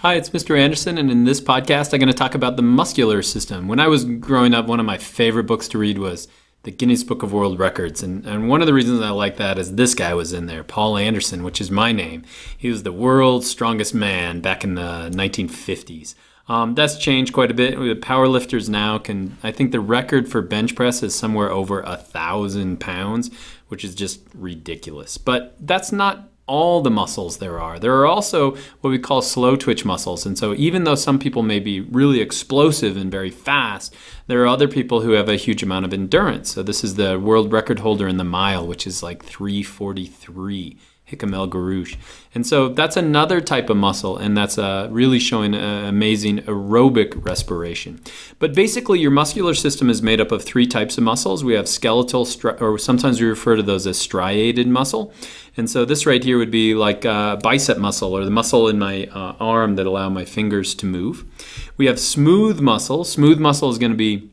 Hi, it's Mr. Anderson, and in this podcast, I'm going to talk about the muscular system. When I was growing up, one of my favorite books to read was the Guinness Book of World Records, and one of the reasons I like that is this guy was in there, Paul Anderson, which is my name. He was the world's strongest man back in the 1950s. That's changed quite a bit. Powerlifters now I think the record for bench press is somewhere over 1,000 pounds, which is just ridiculous. But that's not all the muscles there are. There are also what we call slow twitch muscles. And so even though some people may be really explosive and very fast, there are other people who have a huge amount of endurance. So this is the world record holder in the mile, which is like 3:43. Hickam El Garouche. And so that's another type of muscle, and that's really showing amazing aerobic respiration. But basically, your muscular system is made up of three types of muscles. We have skeletal, or sometimes we refer to those as striated muscle. And so this right here would be like bicep muscle, or the muscle in my arm that allow my fingers to move. We have smooth muscle. Smooth muscle is going to be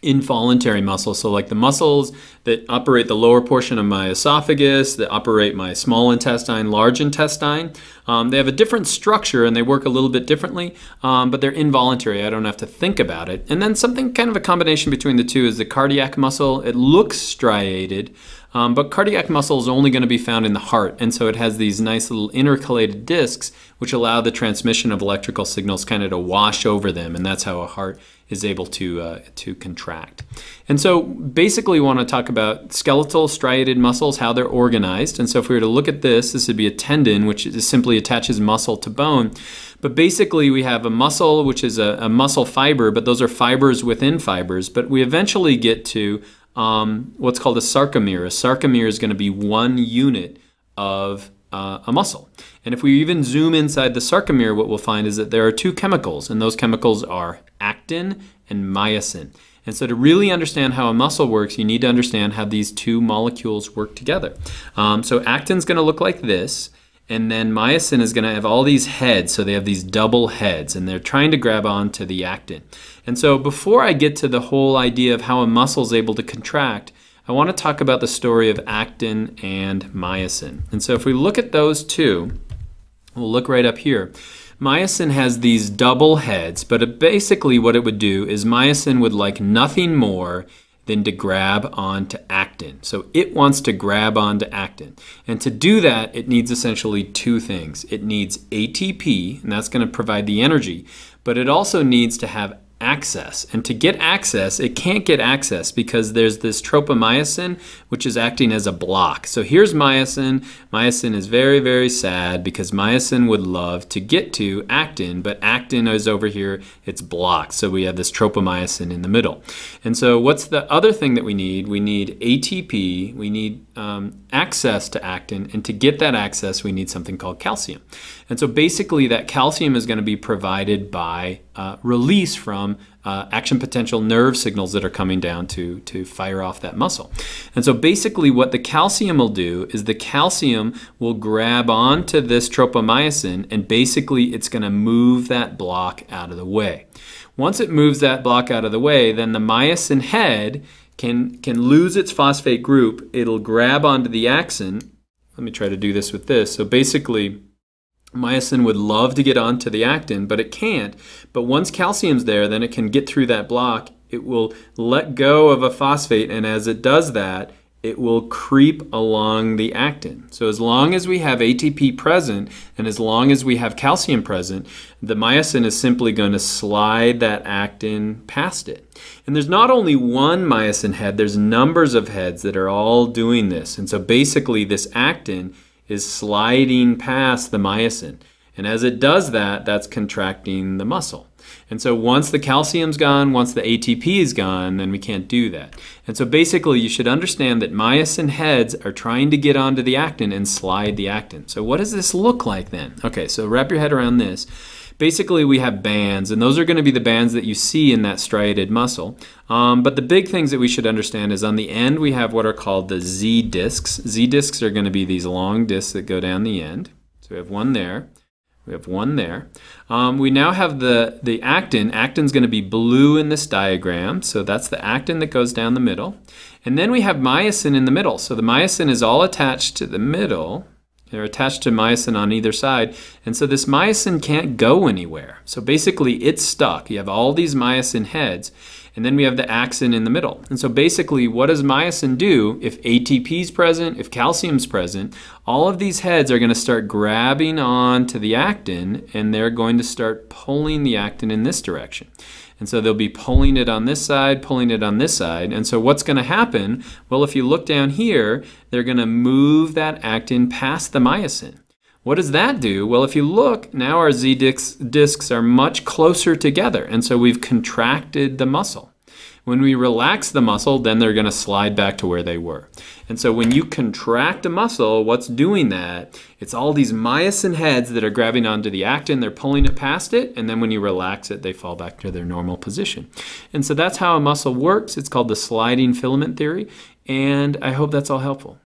involuntary muscles, so like the muscles that operate the lower portion of my esophagus, that operate my small intestine, large intestine. They have a different structure and they work a little bit differently, but they're involuntary. I don't have to think about it. And then something kind of a combination between the two is the cardiac muscle. It looks striated, but cardiac muscle is only going to be found in the heart, and so it has these nice little intercalated discs which allow the transmission of electrical signals kind of to wash over them, and that's how a heart is able to contract. And so basically we want to talk about skeletal striated muscles, how they're organized. And so if we were to look at this would be a tendon, which is simply attaches muscle to bone. But basically we have a muscle, which is a muscle fiber, but those are fibers within fibers. But we eventually get to what's called a sarcomere. A sarcomere is going to be one unit of a muscle. And if we even zoom inside the sarcomere, what we'll find is that there are two chemicals, and those chemicals are actin and myosin. And so to really understand how a muscle works, you need to understand how these two molecules work together. So actin's going to look like this, and then myosin is going to have all these heads, so they have these double heads, and they're trying to grab on to the actin. And so before I get to the whole idea of how a muscle is able to contract, I want to talk about the story of actin and myosin. And so if we look at those two, we'll look right up here. Myosin has these double heads, but basically what it would do is myosin would like nothing more than to grab onto actin. So it wants to grab onto actin. And to do that, it needs essentially two things. It needs ATP, and that's going to provide the energy, but it also needs to have access. And to get access, it can't get access because there's this tropomyosin which is acting as a block. So here's myosin. Myosin is very, very sad because myosin would love to get to actin, but actin is over here, it's blocked. So we have this tropomyosin in the middle. And so what's the other thing that we need? We need ATP, we need access to actin, and to get that access we need something called calcium. And so basically that calcium is going to be provided by release from action potential nerve signals that are coming down to fire off that muscle. And so basically what the calcium will do is the calcium will grab onto this tropomyosin, and basically it's going to move that block out of the way. Once it moves that block out of the way, then the myosin head can lose its phosphate group. It'll grab onto the axon. Let me try to do this with this. So basically myosin would love to get onto the actin, but it can't. But once calcium's there, then it can get through that block. It will let go of a phosphate, and as it does that, it will creep along the actin. So as long as we have ATP present, and as long as we have calcium present, the myosin is simply going to slide that actin past it. And there's not only one myosin head, there's numbers of heads that are all doing this. And so basically this actin is sliding past the myosin. And as it does that, that's contracting the muscle. And so once the calcium's gone, once the ATP is gone, then we can't do that. And so basically you should understand that myosin heads are trying to get onto the actin and slide the actin. So what does this look like then? Okay, so wrap your head around this. Basically we have bands, and those are going to be the bands that you see in that striated muscle. But the big things that we should understand is on the end we have what are called the Z discs. Z discs are going to be these long discs that go down the end. So we have one there. We have one there. We now have the actin. Actin's going to be blue in this diagram. So that's the actin that goes down the middle. And then we have myosin in the middle. So the myosin is all attached to the middle. They're attached to myosin on either side. And so this myosin can't go anywhere. So basically it's stuck. You have all these myosin heads, and then we have the axon in the middle. And so basically what does myosin do? If ATP is present, if calcium is present, all of these heads are going to start grabbing on to the actin, and they're going to start pulling the actin in this direction. And so they'll be pulling it on this side, pulling it on this side. And so what's going to happen? Well, if you look down here, they're going to move that actin past the myosin. What does that do? Well, if you look, now our Z discs are much closer together. And so we've contracted the muscle. When we relax the muscle, then they're going to slide back to where they were. And so when you contract a muscle, what's doing that? It's all these myosin heads that are grabbing onto the actin, they're pulling it past it, and then when you relax it, they fall back to their normal position. And so that's how a muscle works. It's called the sliding filament theory, and I hope that's all helpful.